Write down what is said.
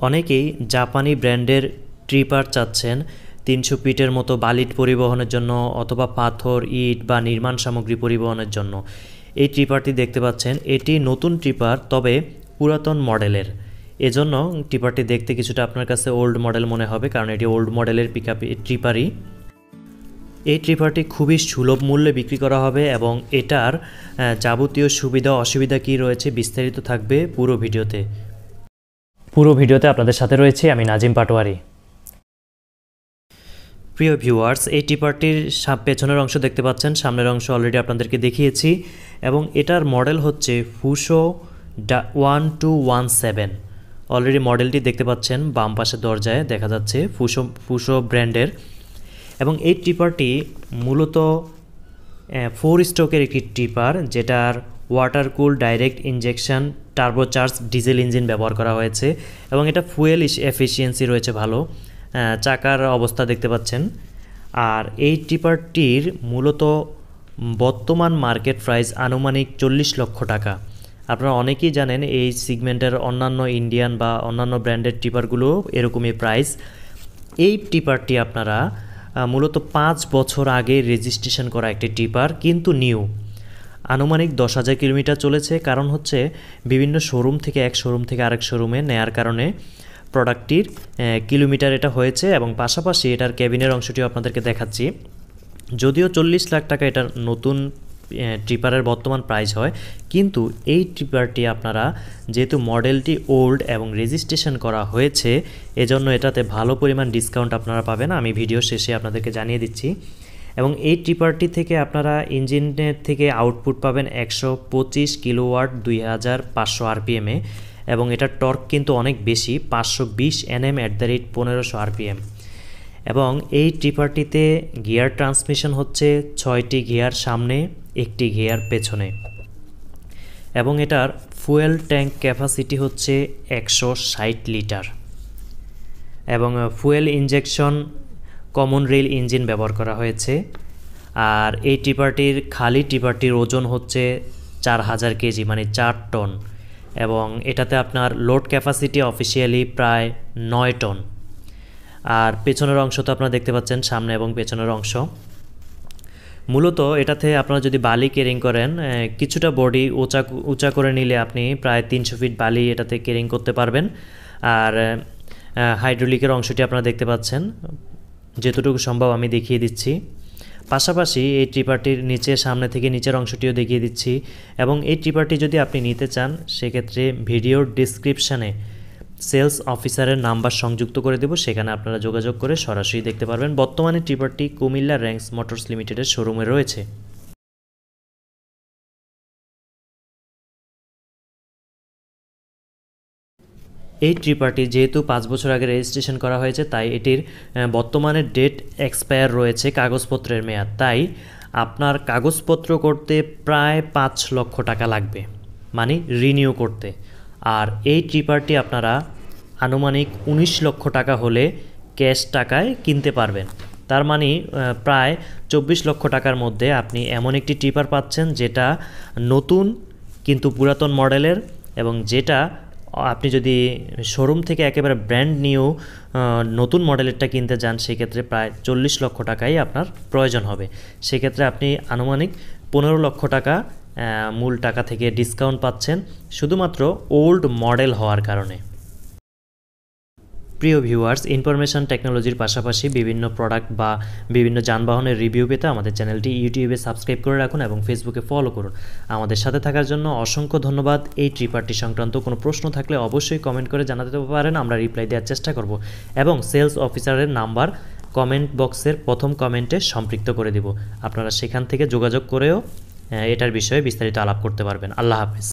অনেকেই জাপানি ব্র্যান্ডের ট্রিপার চাচ্ছেন ৩০০ ফিটের মতো বালিট পরিবহনের জন্য অথবা পাথর, ইট বা নির্মাণ সামগ্রী পরিবহনের জন্য। এই ট্রিপারটি দেখতে পাচ্ছেন, এটি নতুন ট্রিপার, তবে পুরাতন মডেলের। এজন্য ট্রিপারটি দেখতে কিছুটা আপনার কাছে ওল্ড মডেল মনে হবে, কারণ এটি ওল্ড মডেলের পিকআপ ট্রিপারই। এই ট্রিপারটি খুবই সুলভ মূল্যে বিক্রি করা হবে এবং এটার যাবতীয় সুবিধা অসুবিধা কী রয়েছে বিস্তারিত থাকবে পুরো ভিডিওতে আপনাদের সাথে রয়েছে আমি নাজিম পাটোয়ারি। প্রিয় ভিউয়ার্স, এই ট্রিপারটির পেছনের অংশ দেখতে পাচ্ছেন, সামনের অংশ অলরেডি আপনাদেরকে দেখিয়েছি এবং এটার মডেল হচ্ছে ফুসো 1217। অলরেডি মডেলটি দেখতে পাচ্ছেন, বাম পাশের দরজায় দেখা যাচ্ছে ফুসো ব্র্যান্ডের। এবং এই ট্রিপারটি মূলত 4 স্ট্রোকের একটি ট্রিপার, যেটার ওয়াটার কুল direct injection turbocharge diesel engine ব্যবহার করা হয়েছে এবং এটা ফুয়েল এফিসিয়েন্সি রয়েছে ভালো। চাকার অবস্থা দেখতে পাচ্ছেন। আর এই ট্রিপারটির মূলত বর্তমান মার্কেট প্রাইস আনুমানিক 40 লক্ষ টাকা। আপনারা অনেকেই জানেন এই সিগমেন্টের অন্যান্য ইন্ডিয়ান বা অন্যান্য ব্র্যান্ডের ট্রিপারগুলো এরকমই প্রাইস। এই ট্রিপারটি আপনারা মূলত 5 বছর আগে রেজিস্ট্রেশন করা একটি ট্রিপার, কিন্তু নিউ। আনুমানিক 10,000 কিলোমিটার চলেছে। কারণ হচ্ছে বিভিন্ন শোরুম থেকে এক শোরুম থেকে আরেক শোরুমে নেয়ার কারণে প্রোডাক্টটির কিলোমিটার এটা হয়েছে। এবং পাশাপাশি এটার ক্যাবিনের অংশটিও আপনাদেরকে দেখাচ্ছি। যদিও 40 লাখ টাকা এটার নতুন ট্রিপারের বর্তমান প্রাইস হয়, কিন্তু এই ট্রিপারটি আপনারা যেহেতু মডেলটি ওল্ড এবং রেজিস্ট্রেশন করা হয়েছে, এজন্য এটাতে ভালো পরিমাণ ডিসকাউন্ট আপনারা পাবেন। আমি ভিডিও শেষে আপনাদেরকে জানিয়ে দিচ্ছি। এবং এই ট্রিপারটি থেকে আপনারা ইঞ্জিনের থেকে আউটপুট পাবেন 125 কিলোওয়াট 2500 আরপিএমে এবং এটার টর্ক কিন্তু অনেক বেশি, 520 Nm @ 1500 আরপিএম। এবং এই ট্রিপারটিতে গিয়ার ট্রান্সমিশন হচ্ছে 6টি গিয়ার সামনে, 1টি গিয়ার পেছনে। এবং এটার ফুয়েল ট্যাঙ্ক ক্যাপাসিটি হচ্ছে 160 লিটার এবং fuel injection common rail engine ব্যবহার করা হয়েছে। আর এই ট্রিপারটির ওজন হচ্ছে 4000 কেজি, মানে 4 টন। এবং এটাতে আপনার লোড ক্যাপাসিটি অফিসিয়ালি প্রায় 9 টন। আর পেছনের অংশ তো আপনারা দেখতে পাচ্ছেন, সামনে এবং পেছনের অংশ। মূলত এটাতে আপনারা যদি বালি ক্যারিং করেন, কিছুটা বডি উঁচা করে নিলে আপনি প্রায় 300 ফিট বালি এটাতে ক্যারিং করতে পারবেন। আর হাইড্রোলিকের অংশটি আপনারা দেখতে পাচ্ছেন, যেতটুকু সম্ভব আমি দেখিয়ে দিচ্ছি। পাশাপাশি এই ট্রিপারটির সামনে থেকে নিচের অংশটিও দেখিয়ে দিচ্ছি। এবং এই ট্রিপারটি যদি আপনি নিতে চান, সেক্ষেত্রে ভিডিওর ডিসক্রিপশানে সেলস অফিসারের নাম্বার সংযুক্ত করে দেব, সেখানে আপনারা যোগাযোগ করে সরাসরি দেখতে পারবেন। বর্তমানে ট্রিপারটি কুমিল্লা র্যাঙ্কস মোটরস লিমিটেডের শোরুমে রয়েছে। এই ট্রিপারটি যেহেতু 5 বছর আগে রেজিস্ট্রেশন করা হয়েছে, তাই এটির বর্তমানে ডেট এক্সপায়ার রয়েছে, কাগজপত্রের মেয়াদ। তাই আপনার কাগজপত্র করতে প্রায় 5 লক্ষ টাকা লাগবে, মানে রিনিউ করতে। আর এই ট্রিপারটি আপনারা আনুমানিক 19 লক্ষ টাকা হলে ক্যাশ টাকায় কিনতে পারবেন। তার মানে প্রায় 24 লক্ষ টাকার মধ্যে আপনি এমন একটি ট্রিপার পাচ্ছেন, যেটা নতুন কিন্তু পুরাতন মডেলের, এবং যেটা আপনি যদি শোরুম থেকে একেবারে ব্র্যান্ড নিউ নতুন মডেলেরটা কিনতে যান, সেক্ষেত্রে প্রায় 40 লক্ষ টাকাই আপনার প্রয়োজন হবে। সেক্ষেত্রে আপনি আনুমানিক 15 লক্ষ টাকা মূল টাকা থেকে ডিসকাউন্ট পাচ্ছেন, শুধুমাত্র ওল্ড মডেল হওয়ার কারণে। প্রিয় ভিউয়ার্স, ইনফরমেশন টেকনোলজির পাশাপাশি বিভিন্ন প্রোডাক্ট বা বিভিন্ন যানবাহনের রিভিউ পেতে আমাদের চ্যানেলটি ইউটিউবে সাবস্ক্রাইব করে রাখুন এবং ফেসবুকে ফলো করুন। আমাদের সাথে থাকার জন্য অসংখ্য ধন্যবাদ। এই ট্রিপারটি সংক্রান্ত কোনো প্রশ্ন থাকলে অবশ্যই কমেন্ট করে জানাতে পারেন, আমরা রিপ্লাই দেওয়ার চেষ্টা করব। এবং সেলস অফিসারের নাম্বার কমেন্ট বক্সের প্রথম কমেন্টে সম্পৃক্ত করে দেব। আপনারা সেখান থেকে যোগাযোগ করেও এটার বিষয়ে বিস্তারিত আলাপ করতে পারবেন। আল্লাহ হাফেজ।